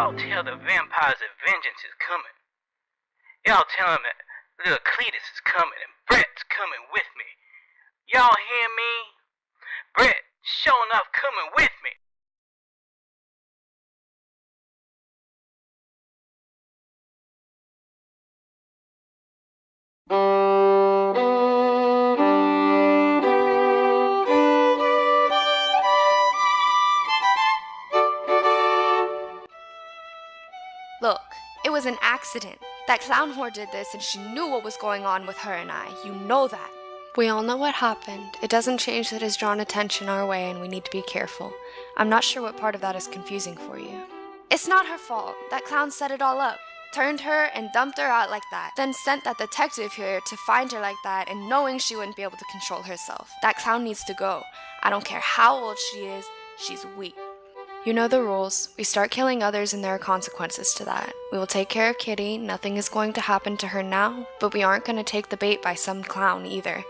Y'all tell the vampires that vengeance is coming. Y'all tell them that little Cletis is coming and Bret's coming with me. Y'all hear me? Bret, sure enough, coming with me. Look, it was an accident. That clown whore did this and she knew what was going on with her and I. You know that. We all know what happened. It doesn't change that it's drawn attention our way and we need to be careful. I'm not sure what part of that is confusing for you. It's not her fault. That clown set it all up. Turned her and dumped her out like that. Then sent that detective here to find her like that and knowing she wouldn't be able to control herself. That clown needs to go. I don't care how old she is, she's weak. You know the rules. We start killing others and there are consequences to that. We will take care of Kitty, nothing is going to happen to her now, but we aren't going to take the bait by some clown either.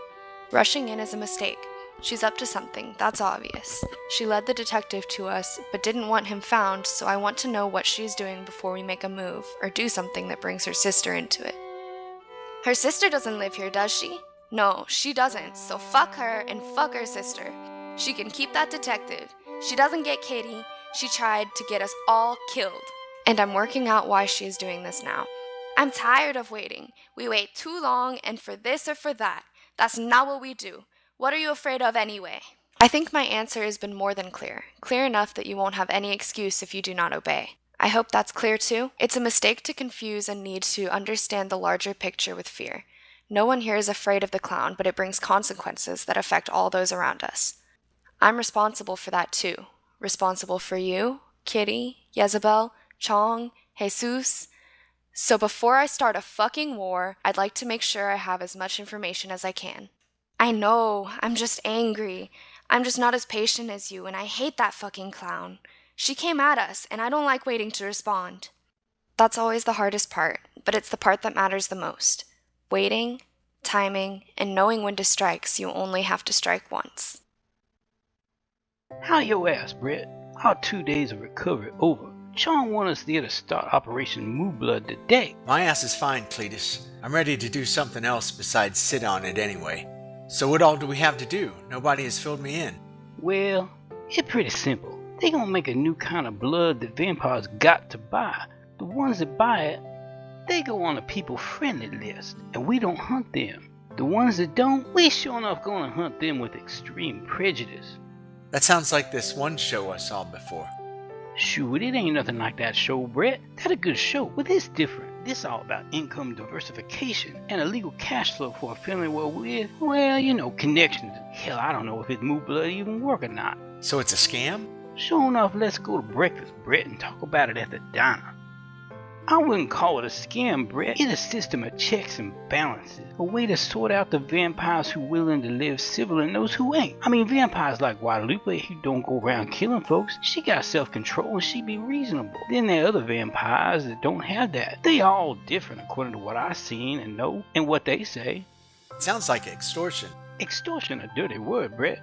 Rushing in is a mistake. She's up to something, that's obvious. She led the detective to us, but didn't want him found, so I want to know what she's doing before we make a move, or do something that brings her sister into it. Her sister doesn't live here, does she? No, she doesn't, so fuck her and fuck her sister. She can keep that detective. She doesn't get Kitty. She tried to get us all killed. And I'm working out why she is doing this now. I'm tired of waiting. We wait too long and for this or for that. That's not what we do. What are you afraid of anyway? I think my answer has been more than clear. Clear enough that you won't have any excuse if you do not obey. I hope that's clear too. It's a mistake to confuse and need to understand the larger picture with fear. No one here is afraid of the clown, but it brings consequences that affect all those around us. I'm responsible for that too. Responsible for you, Kitty, Jezebel, Chong, Jesus. So before I start a fucking war, I'd like to make sure I have as much information as I can. I know, I'm just angry. I'm just not as patient as you, and I hate that fucking clown. She came at us, and I don't like waiting to respond. That's always the hardest part, but it's the part that matters the most. Waiting, timing, and knowing when to strike so you only have to strike once. How your ass, Bret? Our 2 days of recovery over. Chong want us there to start Operation Moo Blood today. My ass is fine, Cletis. I'm ready to do something else besides sit on it anyway. So what all do we have to do? Nobody has filled me in. Well, it's pretty simple. They gonna make a new kind of blood that vampires got to buy. The ones that buy it, they go on a people-friendly list, and we don't hunt them. The ones that don't, we sure enough gonna hunt them with extreme prejudice. That sounds like this one show I saw before. Shoot, it ain't nothing like that show, Bret. That's a good show, but this different. This all about income diversification and a legal cash flow for a family with, well, you know, connections. Hell, I don't know if his Moo Blood even work or not. So it's a scam? Sure enough, let's go to breakfast, Bret, and talk about it at the diner. I wouldn't call it a scam, Bret. It's a system of checks and balances. A way to sort out the vampires who willing to live civil and those who ain't. I mean, vampires like Guadalupe who don't go around killing folks. She got self-control and she be reasonable. Then there are other vampires that don't have that. They all different according to what I seen and know and what they say. It sounds like extortion. Extortion, a dirty word, Bret.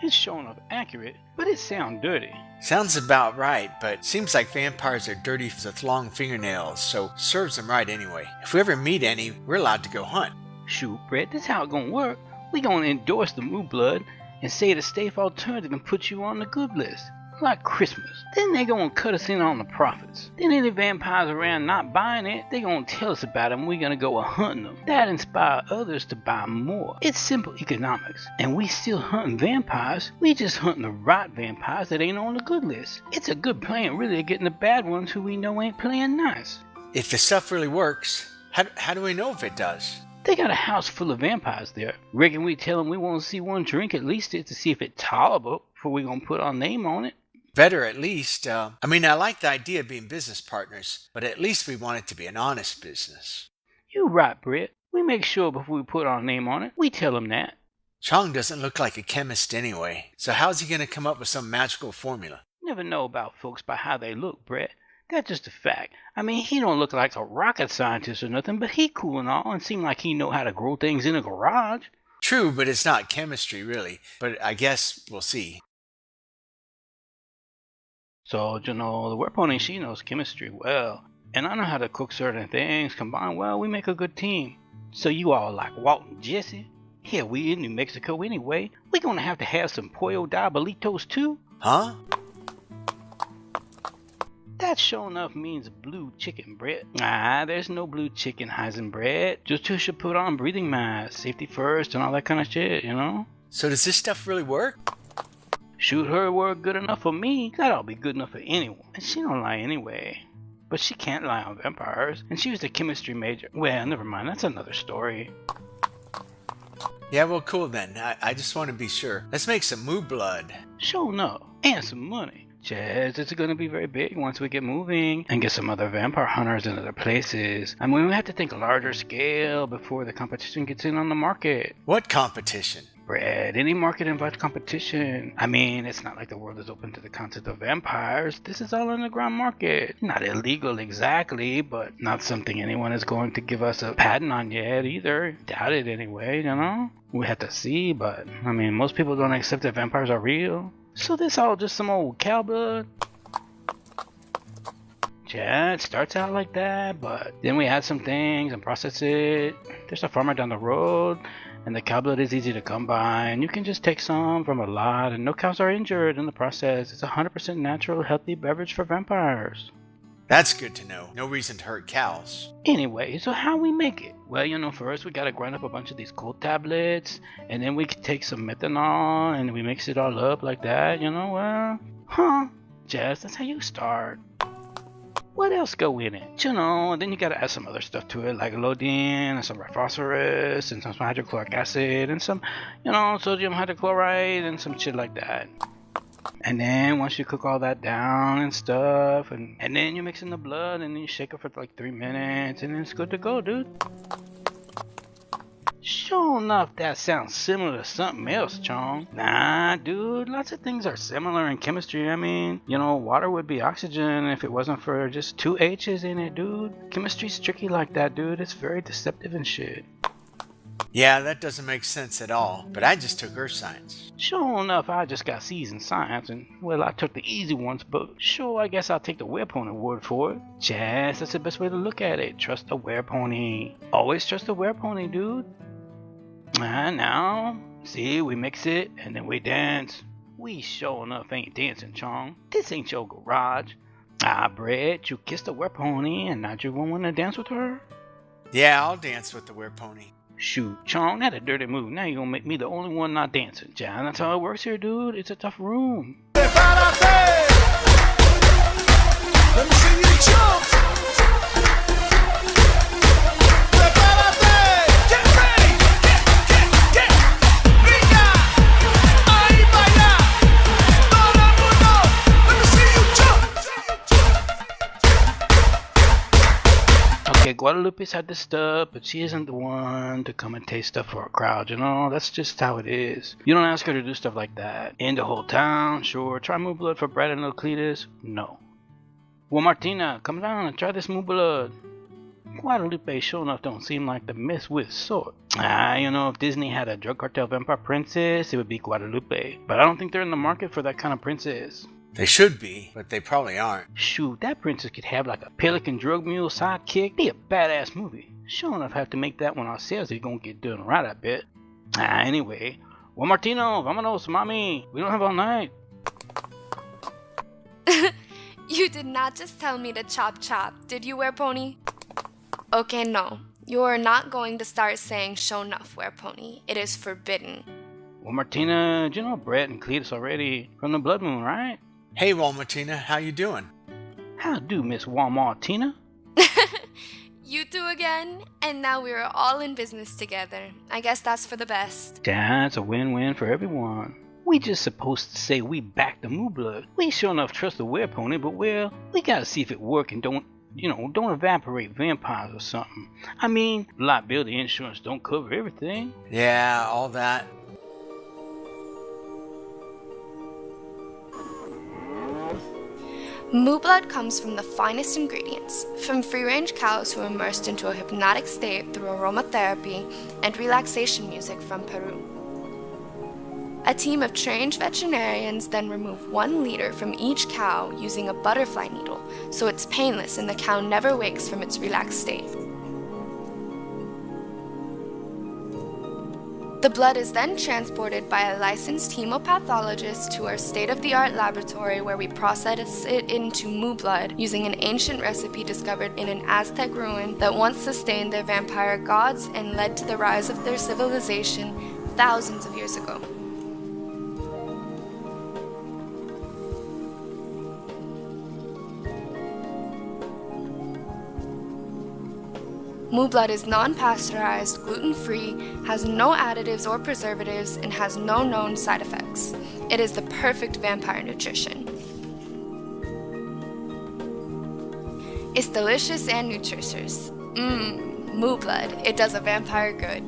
It's showing up accurate, but it sounds dirty. Sounds about right, but seems like vampires are dirty with long fingernails, so serves them right anyway. If we ever meet any, we're allowed to go hunt. Shoot, Bret, this how it gonna work. We gonna endorse the Moo Blood and say it's a safe alternative and put you on the good list. Like Christmas. Then they gonna cut us in on the profits. Then any vampires around not buying it, they gonna tell us about it and we gonna go hunting them. That inspire others to buy more. It's simple economics. And we still hunting vampires. We just hunting the right vampires that ain't on the good list. It's a good plan really of getting the bad ones who we know ain't playing nice. If the stuff really works, how do we know if it does? They got a house full of vampires there. Reckon we tell them we want to see one drink at least to see if it's tolerable before we gonna put our name on it. Better at least. I like the idea of being business partners, but at least we want it to be an honest business. You right, Bret. We make sure before we put our name on it, we tell them that. Chong doesn't look like a chemist anyway, so how's he going to come up with some magical formula? Never know about folks by how they look, Bret. That's just a fact. I mean, he don't look like a rocket scientist or nothing, but he cool and all and seem like he know how to grow things in a garage. True, but it's not chemistry really, but I guess we'll see. So, the werepony, she knows chemistry well. And I know how to cook certain things. Combined well, we make a good team. So you all like Walt and Jesse? Here, we in New Mexico anyway. We gonna have to have some pollo diabolitos too? Huh? That sure enough means blue chicken, Brett. Ah, there's no blue chicken, Heisenbrett. Just you should put on breathing masks, safety first, and all that kind of shit, So does this stuff really work? Shoot, her word good enough for me. That'll be good enough for anyone. And she don't lie anyway. But she can't lie on vampires. And she was a chemistry major. Well, never mind. That's another story. Yeah, well, cool then. I just want to be sure. Let's make some Moo Blood. Sure enough. And some money. Just, it's going to be very big once we get moving and get some other vampire hunters in other places. I mean, we have to think larger scale before the competition gets in on the market. What competition? Brett, any market invites competition. I mean, it's not like the world is open to the concept of vampires. This is all underground market. Not illegal exactly, but not something anyone is going to give us a patent on yet either. Doubt it anyway, We have to see, but I mean, most people don't accept that vampires are real. So this all just some old cow blood? Yeah, it starts out like that, but then we add some things and process it. There's a farmer down the road, and the cow blood is easy to come by, and you can just take some from a lot, and no cows are injured in the process. It's 100% natural, healthy beverage for vampires. That's good to know. No reason to hurt cows. Anyway, so how we make it? Well, first we gotta grind up a bunch of these cold tablets, and then we can take some methanol, and we mix it all up like that, Jess, that's how you start. What else go in it? And then you gotta add some other stuff to it, like iodine, and some phosphorus, and some hydrochloric acid, and some, sodium hydrochloride, and some shit like that. And then once you cook all that down and stuff, and then you mix in the blood, and then you shake it for like 3 minutes, and then it's good to go, dude. Sure enough, that sounds similar to something else, Chong. Nah, dude, lots of things are similar in chemistry. I mean, water would be oxygen if it wasn't for just 2 H's in it, dude. Chemistry's tricky like that, dude. It's very deceptive and shit. Yeah, that doesn't make sense at all, but I just took earth science. Sure enough, I just got C's in science, and well, I took the easy ones, but sure, I guess I'll take the werepony word for it. Jazz, that's the best way to look at it. Trust the werepony. Always trust the werepony, dude. And now, see, we mix it, and then we dance. We sure enough ain't dancing, Chong. This ain't your garage. Ah, Brett, you kissed the werepony, and now you won't want to dance with her? Yeah, I'll dance with the werepony. Shoot, Chong, that's a dirty move. Now you're gonna make me the only one not dancing. John, that's how it works here, dude. It's a tough room. Let me see you jump. Get ready. Get. Venga. Ahí vaya. Todo el mundo. Let me see you jump. Okay, Guadalupe's had this stuff, but she isn't the one to come and taste stuff for a crowd, That's just how it is. You don't ask her to do stuff like that. In the whole town, sure. Try Moo Blood for Brett and little Cletis? No. Walmartina, come down and try this Moo Blood. Guadalupe sure enough don't seem like the miss with sort. If Disney had a drug cartel vampire princess, it would be Guadalupe. But I don't think they're in the market for that kind of princess. They should be, but they probably aren't. Shoot, that princess could have like a pelican drug mule sidekick. Be a badass movie. Sure enough, have to make that one ourselves if you're gonna get done right, I bet. Anyway. Walmartino, vámonos, mami. We don't have all night. You did not just tell me to chop, did you, Werepony? Okay, no. You are not going to start saying show enough, Werepony. It is forbidden. Walmartina, you know Brett and Cletis already from the Blood Moon, right? Hey, Walmartina, how you doing? How do, Miss Walmartina? You two again, and now we are all in business together. I guess that's for the best. That's a win-win for everyone. We just supposed to say we back the Moo Blood. We sure enough trust the werepony, but well, we gotta see if it work and don't evaporate vampires or something. I mean, liability insurance don't cover everything. Yeah, all that. Moo Blood comes from the finest ingredients, from free-range cows who are immersed into a hypnotic state through aromatherapy and relaxation music from Peru. A team of trained veterinarians then remove 1 liter from each cow using a butterfly needle, so it's painless and the cow never wakes from its relaxed state. The blood is then transported by a licensed hemopathologist to our state-of-the-art laboratory where we process it into Moo Blood using an ancient recipe discovered in an Aztec ruin that once sustained their vampire gods and led to the rise of their civilization thousands of years ago. Moo Blood is non-pasteurized, gluten-free, has no additives or preservatives, and has no known side effects. It is the perfect vampire nutrition. It's delicious and nutritious. Moo Blood. It does a vampire good.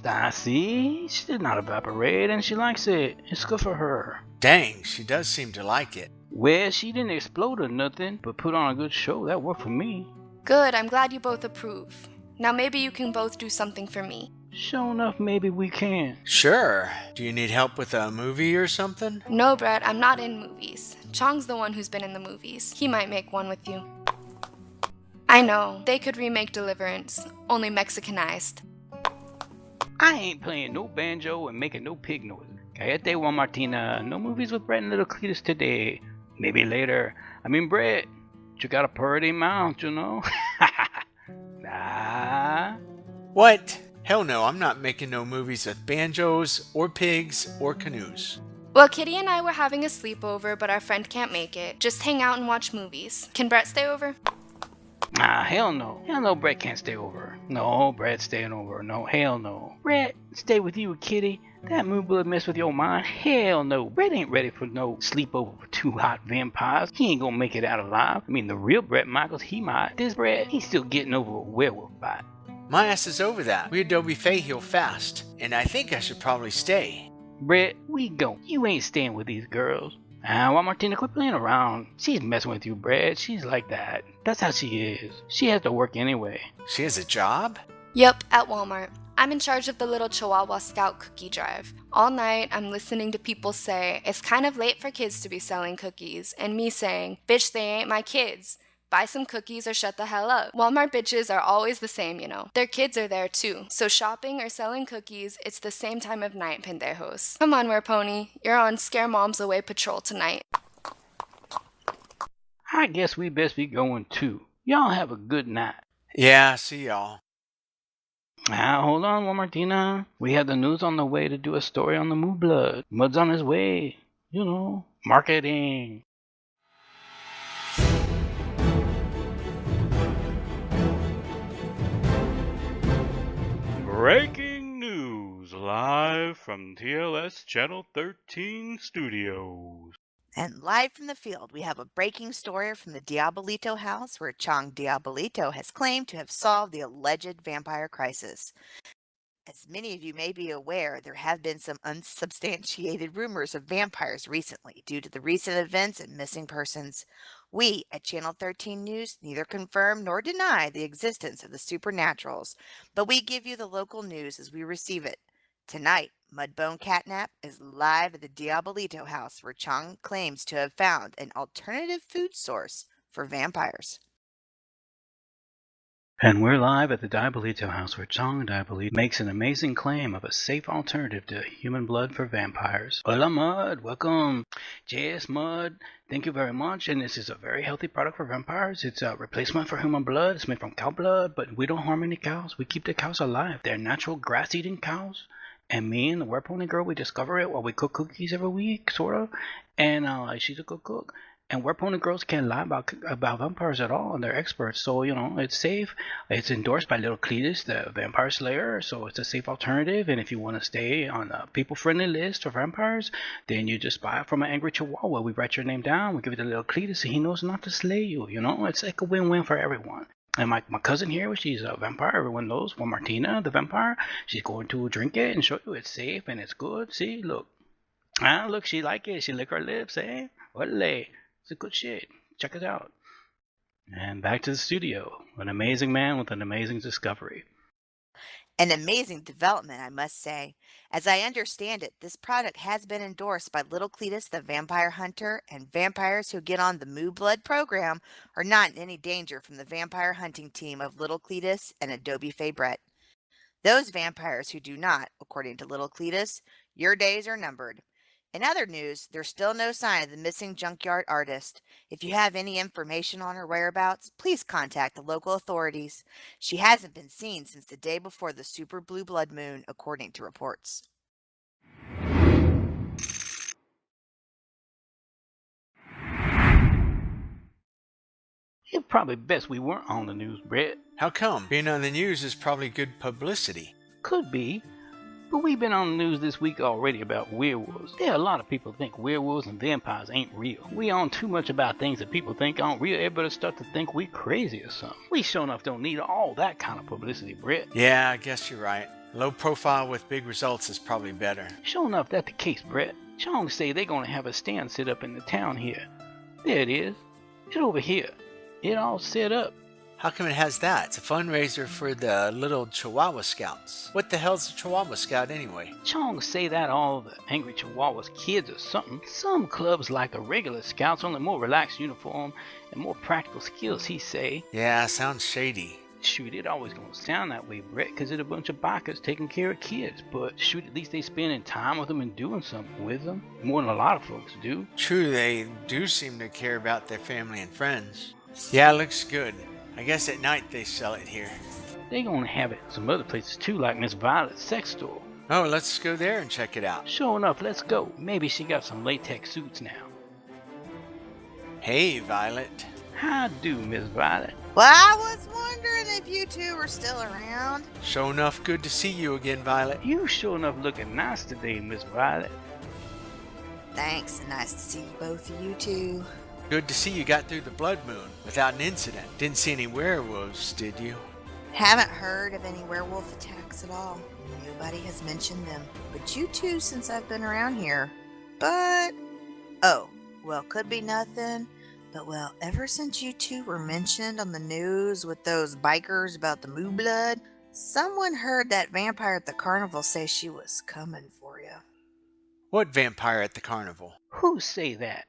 I see. She did not evaporate and she likes it. It's good for her. Dang, she does seem to like it. Well, she didn't explode or nothing, but put on a good show. That worked for me. Good, I'm glad you both approve. Now maybe you can both do something for me. Sure enough, maybe we can. Sure. Do you need help with a movie or something? No, Brett, I'm not in movies. Chong's the one who's been in the movies. He might make one with you. I know, they could remake Deliverance, only Mexicanized. I ain't playing no banjo and making no pig noises. Cállate, Walmartina. No movies with Brett and little Cletis today. Maybe later. I mean, Brett, you got a pretty mouth, you know? Nah. What? Hell no, I'm not making no movies with banjos, or pigs, or canoes. Well, Kitty and I were having a sleepover, but our friend can't make it. Just hang out and watch movies. Can Brett stay over? Ah, hell no. Hell no, Brett can't stay over. No, Brett's staying over. No, hell no. Brett, stay with you, Kitty. That Moo Blood mess with your mind? Hell no. Brett ain't ready for no sleepover for 2 hot vampires. He ain't gonna make it out alive. I mean, the real Brett Michaels, he might. This Brett, he's still getting over a werewolf bite. My ass is over that. We Adobe Fae heal fast, and I think I should probably stay. Brett, we go. You ain't staying with these girls. Walmartina, quit playing around. She's messing with you, Brett. She's like that. That's how she is. She has to work anyway. She has a job? Yup, at Walmart. I'm in charge of the little Chihuahua Scout cookie drive. All night, I'm listening to people say, it's kind of late for kids to be selling cookies, and me saying, bitch, they ain't my kids. Buy some cookies or shut the hell up. Walmart bitches are always the same, you know. Their kids are there too. So shopping or selling cookies, it's the same time of night, pendejos. Come on, Werepony. You're on Scare Moms Away patrol tonight. I guess we best be going too. Y'all have a good night. Yeah, see y'all. Hold on, Walmartina. We have the news on the way to do a story on the Moo Blood. Mud's on his way. You know, marketing. Breaking news live from TLS Channel 13 Studios. And live from the field, we have a breaking story from the Diabolito house where Chong Diabolito has claimed to have solved the alleged vampire crisis. As many of you may be aware, there have been some unsubstantiated rumors of vampires recently due to the recent events and missing persons. We at Channel 13 News neither confirm nor deny the existence of the supernaturals, but we give you the local news as we receive it. Tonight, Mudbone Catnap is live at the Diabolito house where Chong claims to have found an alternative food source for vampires. And we're live at the Diabolito house where Chong Diabolito makes an amazing claim of a safe alternative to human blood for vampires. Hola Mud, welcome. Yes, Mud, thank you very much. And this is a very healthy product for vampires. It's a replacement for human blood. It's made from cow blood, but we don't harm any cows. We keep the cows alive. They're natural grass-eating cows. And me and the Werepony girl, we discover it while we cook cookies every week, sort of. And she's a good cook. And Werepony girls can't lie about vampires at all, and they're experts. So, it's safe. It's endorsed by little Cletis, the vampire slayer, so it's a safe alternative. And if you want to stay on a people-friendly list for vampires, then you just buy it from an angry chihuahua. We write your name down, we give it to little Cletis, and he knows not to slay you, It's like a win-win for everyone. And my cousin here, she's a vampire. Everyone knows Walmartina, the vampire. She's going to drink it and show you it's safe and it's good. See, look. Look, she like it. She lick her lips, eh? Olé. It's a good shit. Check it out. And back to the studio. An amazing man with an amazing discovery. An amazing development, I must say. As I understand it, this product has been endorsed by Little Cletis the Vampire Hunter, and vampires who get on the Moo Blood program are not in any danger from the vampire hunting team of Little Cletis and Adobe Fae Bret. Those vampires who do not, according to Little Cletis, your days are numbered. In other news, there's still no sign of the missing junkyard artist. If you have any information on her whereabouts, please contact the local authorities. She hasn't been seen since the day before the super blue blood moon, according to reports. It's probably best we weren't on the news, Bret. How come? Being on the news is probably good publicity. Could be. But we've been on the news this week already about werewolves. There are a lot of people who think werewolves and vampires ain't real. We on too much about things that people think aren't real. Everybody start to think we crazy or something. We sure enough don't need all that kind of publicity, Bret. Yeah, I guess you're right. Low profile with big results is probably better. Sure enough, that's the case, Bret. Chong say they're gonna have a stand set up in the town here. There it is. It's over here. It all set up. How come it has that? It's a fundraiser for the little Chihuahua Scouts. What the hell's a Chihuahua Scout anyway? Chong say that all the angry Chihuahuas kids or something. Some clubs like the regular scouts, only more relaxed uniform and more practical skills, he say. Yeah, sounds shady. Shoot, it always gonna sound that way, Bret, because it's a bunch of bikers taking care of kids. But shoot, at least they spending time with them and doing something with them. More than a lot of folks do. True, they do seem to care about their family and friends. Yeah, it looks good. I guess at night they sell it here. They gonna have it some other places too, like Miss Violet's sex store. Oh, let's go there and check it out. Sure enough, let's go. Maybe she got some latex suits now. Hey, Violet. How do, Miss Violet? Well, I was wondering if you two were still around. Sure enough, good to see you again, Violet. You sure enough looking nice today, Miss Violet. Thanks, and nice to see both of you two. Good to see you got through the blood moon without an incident. Didn't see any werewolves, did you? Haven't heard of any werewolf attacks at all. Nobody has mentioned them. But you two since I've been around here. But, oh, well, could be nothing. But, well, ever since you two were mentioned on the news with those bikers about the Moo Blood, someone heard that vampire at the carnival say she was coming for you. What vampire at the carnival? Who say that?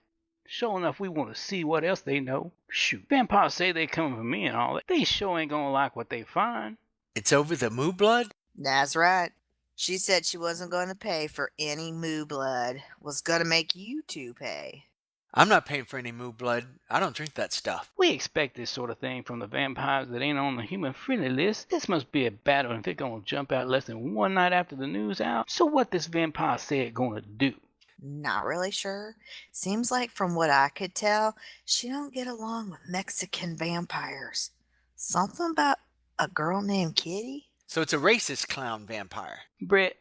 Sure enough, we want to see what else they know. Shoot, vampires say they coming for me and all that. They sure ain't gonna like what they find. It's over the Moo Blood? That's right. She said she wasn't going to pay for any Moo Blood. Was going to make you two pay. I'm not paying for any Moo Blood. I don't drink that stuff. We expect this sort of thing from the vampires that ain't on the human-friendly list. This must be a bad one if they're gonna jump out less than one night after the news out. So what this vampire said gonna do? Not really sure. Seems like from what I could tell, she don't get along with Mexican vampires. Something about a girl named Kitty? So it's a racist clown vampire. Bret,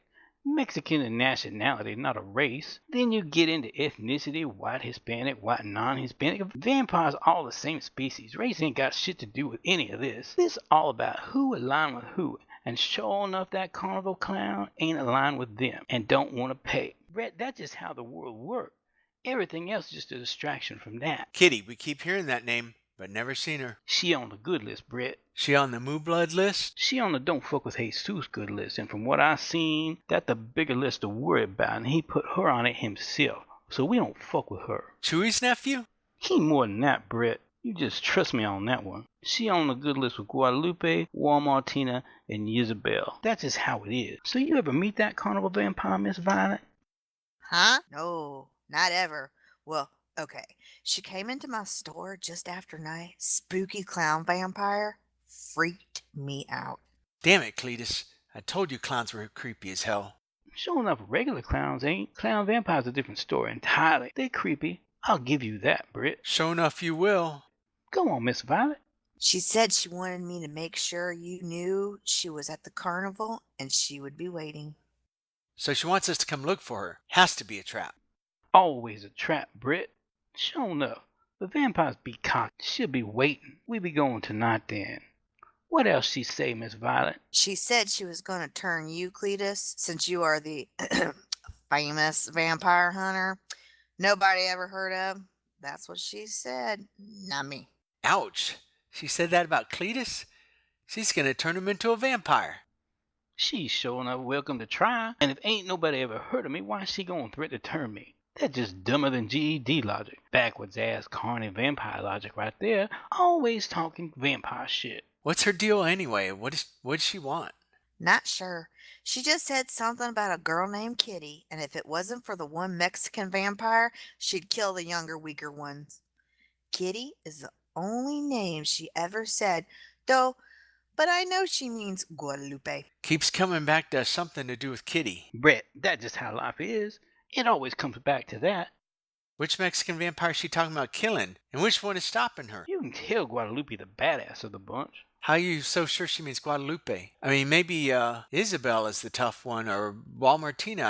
Mexican is nationality, not a race. Then you get into ethnicity, white, Hispanic, white, non-Hispanic. Vampires all the same species. Race ain't got shit to do with any of this. This all about who aligned with who. And sure enough, that carnival clown ain't aligned with them and don't want to pay. Bret, that's just how the world works. Everything else is just a distraction from that. Kitty, we keep hearing that name, but never seen her. She on the good list, Bret. She on the Moo Blood list? She on the don't fuck with Jesus good list, and from what I seen, that's the bigger list to worry about, and he put her on it himself. So we don't fuck with her. Chewy's nephew? He more than that, Bret. You just trust me on that one. She on the good list with Guadalupe, Walmartina, and Isabel. That's just how it is. So you ever meet that carnival vampire, Miss Violet? Huh? No, not ever. Well, okay. She came into my store just after night. Spooky clown vampire. Freaked me out. Damn it, Cletis. I told you clowns were creepy as hell. Sure enough, regular clowns ain't. Clown vampires a different story entirely. They creepy, I'll give you that, Britt. Sure enough, you will. Go on, Miss Violet. She said she wanted me to make sure you knew she was at the carnival and she would be waiting. So she wants us to come look for her. Has to be a trap. Always a trap, Britt. Sure enough, the vampires be cocked. She'll be waiting. We be going tonight then. What else she say, Miss Violet? She said she was going to turn you, Cletis, since you are the famous vampire hunter nobody ever heard of. That's what she said, not me. Ouch. She said that about Cletis? She's gonna turn him into a vampire. She's sure enough welcome to try, and if ain't nobody ever heard of me, why she gonna threaten to turn me? That's just dumber than GED logic. Backwards ass carny vampire logic right there. Always talking vampire shit. What's her deal anyway? What does she want? Not sure. She just said something about a girl named Kitty, and if it wasn't for the one Mexican vampire, she'd kill the younger, weaker ones. Kitty is the only name she ever said, though, but I know she means Guadalupe. Keeps coming back to something to do with Kitty. Brett, that's just how life is. It always comes back to that. Which Mexican vampire is she talking about killing? And which one is stopping her? You can tell Guadalupe the badass of the bunch. How are you so sure she means Guadalupe? I mean, maybe Isabel is the tough one, or Walmartina.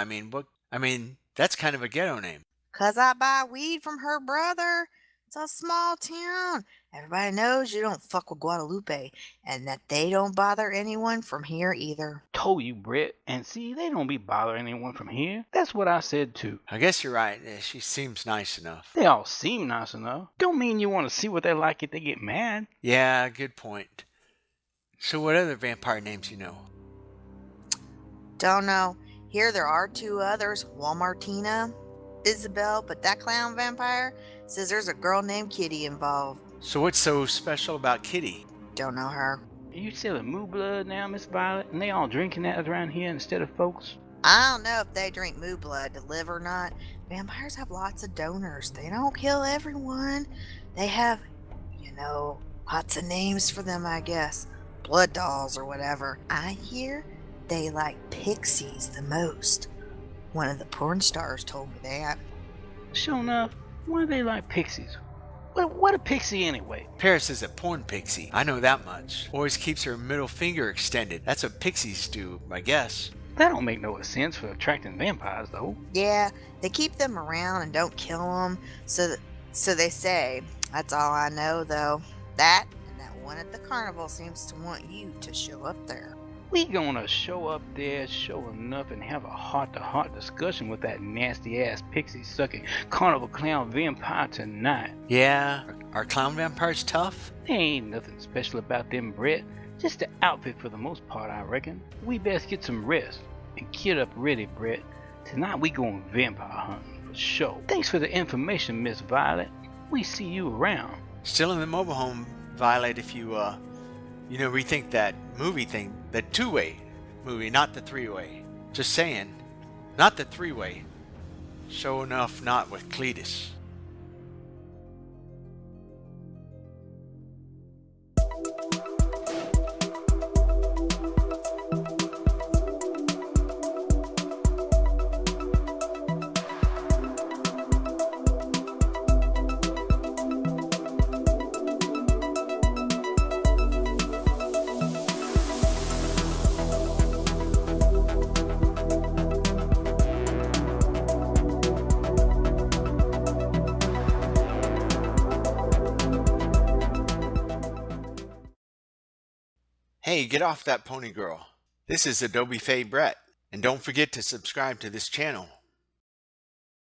I mean, that's kind of a ghetto name. 'Cause I buy weed from her brother. It's a small town. Everybody knows you don't fuck with Guadalupe, and that they don't bother anyone from here either. Told you, Brett. And see, they don't be bothering anyone from here. That's what I said too. I guess you're right. She seems nice enough. They all seem nice enough. Don't mean you want to see what they're like if they get mad. Yeah, good point. So what other vampire names you know? Don't know. Here there are two others, Walmartina, Isabel, but that clown vampire says there's a girl named Kitty involved. So what's so special about Kitty? Don't know her. Are you selling Moo Blood now, Miss Violet? And they all drinking that around here instead of folks? I don't know if they drink Moo Blood to live or not. Vampires have lots of donors. They don't kill everyone. They have, lots of names for them, I guess. Blood dolls or whatever. I hear they like pixies the most. One of the porn stars told me that. Sure enough, why do they like pixies? What a pixie anyway? Paris is a porn pixie. I know that much. Always keeps her middle finger extended. That's what pixies do, I guess. That don't make no sense for attracting vampires, though. Yeah, they keep them around and don't kill them. So they say. That's all I know, though. That and that one at the carnival seems to want you to show up there. We gonna show up there, sure enough, and have a heart-to-heart discussion with that nasty-ass pixie-sucking carnival clown vampire tonight. Yeah? Are clown vampires tough? There ain't nothing special about them, Brett. Just the outfit for the most part, I reckon. We best get some rest and get up ready, Brett. Tonight we going vampire hunting for sure. Thanks for the information, Miss Violet. We see you around. Still in the mobile home, Violet, if you, rethink that movie thing. The two-way movie, not the three-way. Just saying. Not the three-way. Sure enough, not with Cletis. Hey, get off that pony girl. This is Adobe Fae Bret, and don't forget to subscribe to this channel.